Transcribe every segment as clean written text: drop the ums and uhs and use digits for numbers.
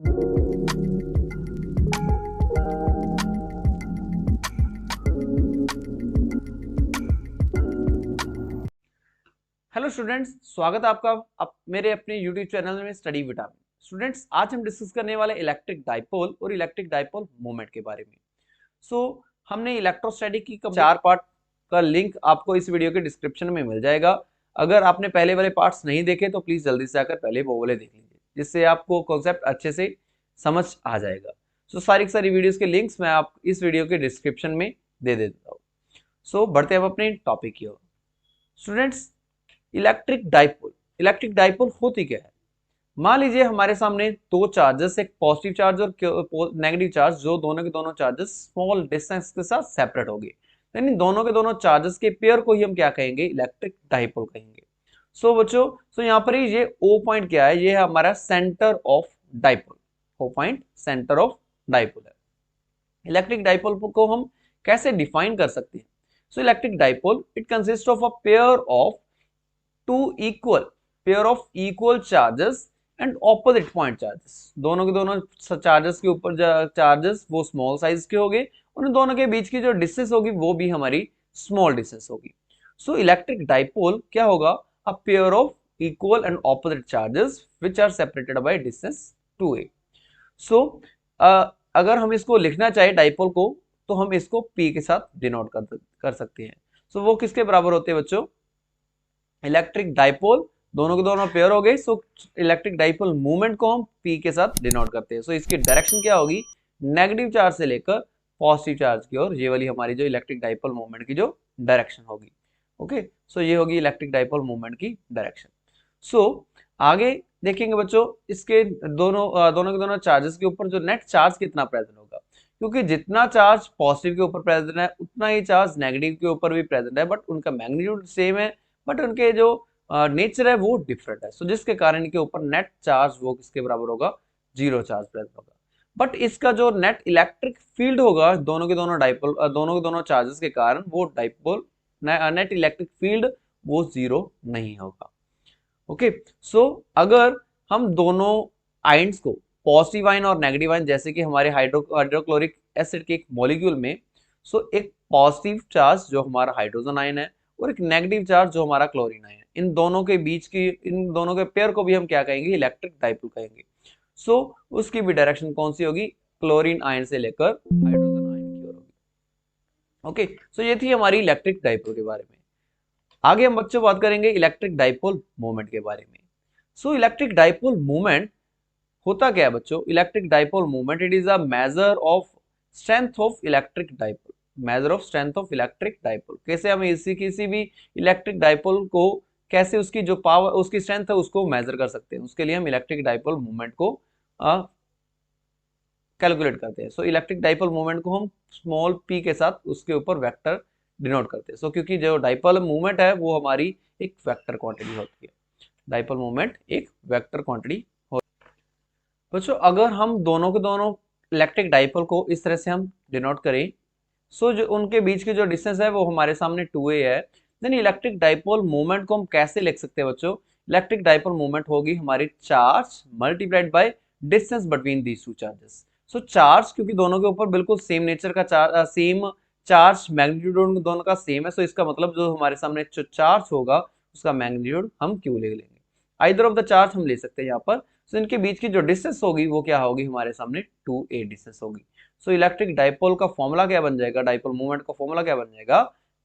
Hello students, स्वागत है आपका मेरे अपने यूट्यूब चैनल में स्टडी विटामिन। स्टूडेंट्स, आज हम डिस्कस करने वाले इलेक्ट्रिक डाइपोल और इलेक्ट्रिक डाइपोल मोमेंट के बारे में। हमने इलेक्ट्रोस्टैटिक की 4 पार्ट का लिंक आपको इस वीडियो के डिस्क्रिप्शन में मिल जाएगा। अगर आपने पहले वाले पार्ट्स नहीं देखे तो प्लीज जल्दी से आकर पहले वो वाले देख लीजिए, जिससे आपको कॉन्सेप्ट अच्छे से समझ आ जाएगा। सारी की सारी वीडियोस के लिंक्स मैं आप इस वीडियो के डिस्क्रिप्शन में दे देता हूँ। बढ़ते हैं अपने टॉपिक की ओर। स्टूडेंट्स, इलेक्ट्रिक डाइपोल होती क्या है? मान लीजिए हमारे सामने दो चार्जेस, एक पॉजिटिव चार्ज और नेगेटिव चार्ज, जो दोनों के दोनों चार्जेस स्मॉल डिस्टेंस के साथ सेपरेट हो गए, यानी दोनों के दोनों चार्जेस के पेयर को ही हम क्या कहेंगे? इलेक्ट्रिक डाइपोल कहेंगे। बच्चों, यहाँ पर ये ओ पॉइंट क्या है? ये है हमारा centre of dipole. O point centre of dipole है। इलेक्ट्रिक डाइपोल को हम कैसे डिफाइन कर सकते हैं? Electric dipole it consist of a pair of equal charges and opposite point charges. दोनों के दोनों चार्जेस के ऊपर चार्जेस वो स्मॉल साइज के होंगे, उन दोनों के बीच की जो डिस्टेंस होगी वो भी हमारी स्मॉल डिस्टेंस होगी। इलेक्ट्रिक डाइपोल क्या होगा? A pair of equal and opposite charges which are separated by distance 2a। अगर हम इसको लिखना चाहे डाइपोल को, तो हम इसको p के साथ डिनोट कर सकते हैं। वो किसके बराबर होते हैं बच्चों? इलेक्ट्रिक डाइपोल, दोनों के दोनों पेयर हो गए। इलेक्ट्रिक डाइपोल मूवमेंट को हम p के साथ डिनोट करते हैं। इसकी डायरेक्शन क्या होगी? नेगेटिव चार्ज से लेकर पॉजिटिव चार्ज की ओर। ये वाली हमारी जो इलेक्ट्रिक डाइपोल मूवमेंट की जो डायरेक्शन होगी। ओके, ये होगी इलेक्ट्रिक डाइपोल मूवमेंट की डायरेक्शन। आगे देखेंगे बच्चों, इसके दोनों के दोनों चार्जेस के ऊपर जो नेट चार्ज कितना प्रेजेंट होगा, क्योंकि जितना चार्ज पॉजिटिव के ऊपर प्रेजेंट है उतना ही चार्ज नेगेटिव के ऊपर भी प्रेजेंट है, बट उनका मैग्नीट्यूड सेम है, बट उनके जो नेचर है वो डिफरेंट है। जिसके कारण इनके ऊपर नेट चार्ज वो किसके बराबर होगा? 0 चार्ज प्रेजेंट होगा। बट इसका जो नेट इलेक्ट्रिक फील्ड होगा दोनों के दोनों चार्जेस के कारण, वो डाइपोल नेट इलेक्ट्रिक फील्ड वो 0 नहीं होगा। ओके, अगर हम दोनों आयंस को, पॉजिटिव आयन और नेगेटिव आयन, जैसे कि हमारे हाइड्रोक्लोरिक एसिड के एक मॉलिक्यूल में, एक पॉजिटिव चार्ज जो हमारा हाइड्रोजन आयन है और एक नेगेटिव चार्ज जो हमारा क्लोरीन आयन है, इन दोनों के पेयर को भी हम क्या कहेंगे? इलेक्ट्रिक डाइपोल कहेंगे। उसकी भी डायरेक्शन कौन सी होगी? क्लोरीन आयन से लेकर हाइड्रोजन आयन की ओर होगी। ओके, ये थी हमारी इलेक्ट्रिक डाइपोल के बारे में। आगे हम बच्चों बात करेंगे इलेक्ट्रिक डाइपोल मोमेंट के बारे में। इलेक्ट्रिक डाइपोल मोमेंट होता क्या है बच्चों? Electric dipole moment it is a measure of strength of electric dipole. Measure of strength of electric dipole. कैसे हम किसी भी इलेक्ट्रिक डाइपोल को कैसे उसकी जो पावर, उसकी स्ट्रेंथ है उसको मेजर कर सकते हैं? उसके लिए हम इलेक्ट्रिक डाइपोल मोमेंट को कैलकुलेट करते हैं। इलेक्ट्रिक डाइपोल मोमेंट को हम स्मॉल p के साथ उसके ऊपर वेक्टर डिनोट करते हैं। क्योंकि जो डाइपोल मूवमेंट है वो हमारी एक वेक्टर क्वांटिटी होती है। डाइपोल मूवमेंट एक वेक्टर क्वांटिटी होती है। बच्चों, अगर हम दोनों के दोनों इलेक्ट्रिक डाइपोल को इस तरह से हम डिनोट करें, जो उनके बीच की जो डिस्टेंस है वो हमारे सामने 2a है, देन इलेक्ट्रिक डाइपोल मूवमेंट को हम कैसे लिख सकते हैं बच्चों? इलेक्ट्रिक डाइपोल मूवमेंट होगी हमारी charge multiplied by distance between these two charges. Charge, क्योंकि दोनों के ऊपर बिल्कुल सेम नेचर का सेम चार्ज मैग्नीट्यूड दोनों का सेम है, इसका मतलब जो हमारे सामने जो चार्ज होगा उसका मैग्नीट्यूड हम क्यू ले लेंगे। आइदर ऑफ द चार्ज हम ले सकते हैं यहाँ पर। इनके बीच की जो डिस्टेंस होगी वो क्या होगी? हमारे सामने 2a डिस्टेंस होगी। इलेक्ट्रिक डाइपोल का फॉर्मूला क्या बन जाएगा? डाइपोल मूवमेंट का फॉर्मूला क्या बन जाएगा?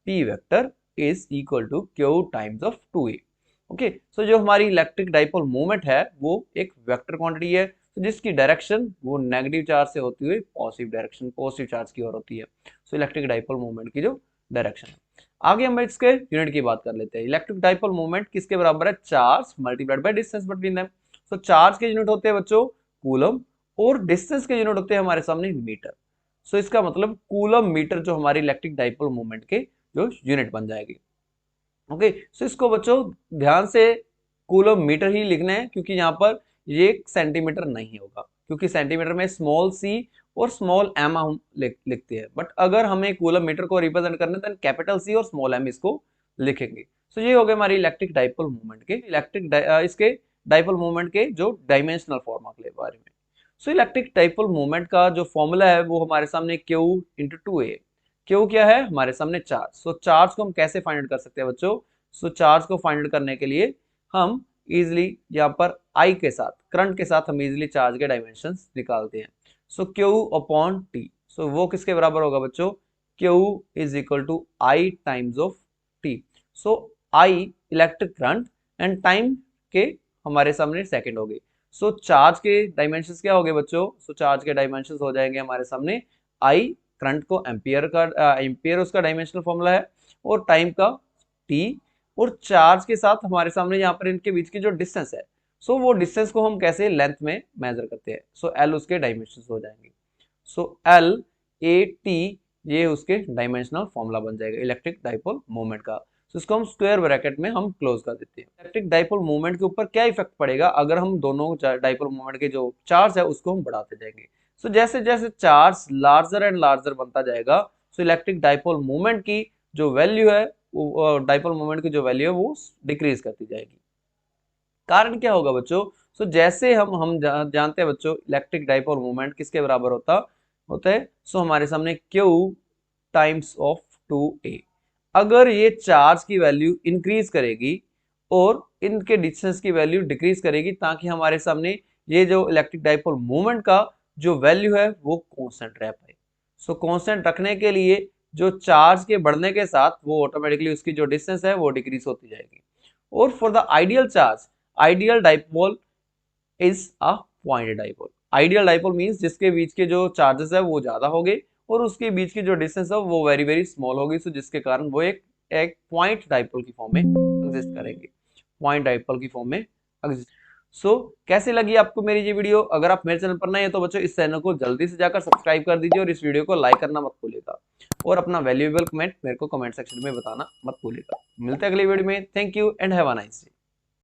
p vector is equal to q times of 2a। Okay, जो हमारी इलेक्ट्रिक डाइपोल मूवमेंट है वो एक वेक्टर क्वांटिटी है, जिसकी डायरेक्शन वो नेगेटिव चार्ज से होती हुई पॉजिटिव चार्ज की ओर होती है। इलेक्ट्रिक डाइपोल मूवमेंट की जो डायरेक्शन है। आगे हम इसके यूनिट की बात कर लेते हैं। इलेक्ट्रिक डाइपोल मूवमेंट किसके बराबर है? Charge multiplied by distance between them. Charge के यूनिट होते हैं बच्चों कूलम, और डिस्टेंस के यूनिट होते हैं हमारे सामने मीटर। इसका मतलब कूलम मीटर जो हमारी इलेक्ट्रिक डाइपोल मूवमेंट के जो यूनिट बन जाएगी। ओके, इसको बच्चों ध्यान से कूलम मीटर ही लिखना है, क्योंकि यहाँ पर ये सेंटीमीटर नहीं होगा, क्योंकि सेंटीमीटर में स्मॉल c और स्मॉल m हम लिखते हैं, बट अगर हमें कूलम मीटर को रिप्रेजेंट करना है तो कैपिटल C और स्मॉल m इसको लिखेंगे। ये हो गए हमारी इलेक्ट्रिक डाइपोल मूवमेंट के इसके डाइपोल मूवमेंट के जो डायमेंशनल फॉर्मूला के बारे में। सो इलेक्ट्रिक डाइपोल मोमेंट का जो फॉर्मूला है वो हमारे सामने Q इंटू 2A। Q क्या है हमारे सामने चार्ज। सो चार्ज को हम कैसे फाइंड आउट कर सकते हैं बच्चों। सो चार्ज को फाइंड आउट करने के लिए हम इजिली यहाँ पर I के साथ करंट के साथ हम इजिली चार्ज के डायमेंशंस निकालते हैं। So Q upon T। So वो किसके बराबर होगा बच्चों, Q is equal to I times of T। So I electric current and time के हमारे सामने सेकंड हो गए। सो चार्ज के डायमेंशंस क्या हो गए बच्चों। सो चार्ज के डायमेंशंस हो जाएंगे हमारे सामने I करंट को एम्पियर का एम्पियर उसका डायमेंशनल फॉर्मूला है और टाइम का T और चार्ज के साथ हमारे सामने यहाँ पर इनके बीच की जो डिस्टेंस है सो वो डिस्टेंस को हम कैसे लेंथ में मेजर करते हैं। सो L उसके डायमेंशंस हो जाएंगे। सो L A T ये उसके डायमेंशनल फॉर्मूला बन जाएगा इलेक्ट्रिक डाइपोल मोमेंट का। तो इसको हम स्क्वायर ब्रैकेट में हम क्लोज कर देते हैं। इलेक्ट्रिक डाइपोल मोमेंट के ऊपर क्या इफेक्ट पड़ेगा अगर हम दोनों डाइपोल मोमेंट के जो चार्ज है उसको हम बढ़ाते जाएंगे। सो जैसे जैसे चार्ज लार्जर एंड लार्जर बनता जाएगा सो इलेक्ट्रिक डाइपोल मोमेंट की जो वैल्यू है डाइपोल मोमेंट की जो वैल्यू है वो डिक्रीज करती जाएगी। कारण क्या होगा बच्चों। सो जैसे हम जानते हैं बच्चों इलेक्ट्रिक डाइपोल मोमेंट किसके बराबर होता है। सो हमारे सामने Q टाइम्स ऑफ 2A। अगर ये चार्ज की वैल्यू इंक्रीज करेगी और इनके डिस्टेंस की वैल्यू डिक्रीज करेगी ताकि हमारे सामने ये जो इलेक्ट्रिक डाइपोल मोमेंट का जो वैल्यू है वो कांस्टेंट रह पाए। सो कांस्टेंट रखने के लिए जो चार्ज के बढ़ने के साथ वो ऑटोमेटिकली उसकी जो डिस्टेंस है वो डिक्रीज होती जाएगी। और for the ideal charge ideal dipole is a point dipole. Ideal dipole means जिसके बीच के जो चार्जेस है वो ज्यादा हो गए और उसके बीच की जो डिस्टेंस है वो वेरी वेरी स्मॉल होगी। सो जिसके कारण वो एक पॉइंट डाइपोल की फॉर्म में एग्जिस्ट करेंगे। पॉइंट डाइपोल की फॉर्म में एग्जिस्ट। सो कैसे लगी आपको मेरी ये वीडियो। अगर आप मेरे चैनल पर नए हैं तो बच्चों इस चैनल को जल्दी से जाकर सब्सक्राइब कर दीजिए और इस वीडियो को लाइक करना मत भूलिएगा और अपना वैल्यूएबल कमेंट मेरे को कमेंट सेक्शन में बताना मत भूलिएगा। मिलते हैं अगली वीडियो में। Thank you and have a nice day.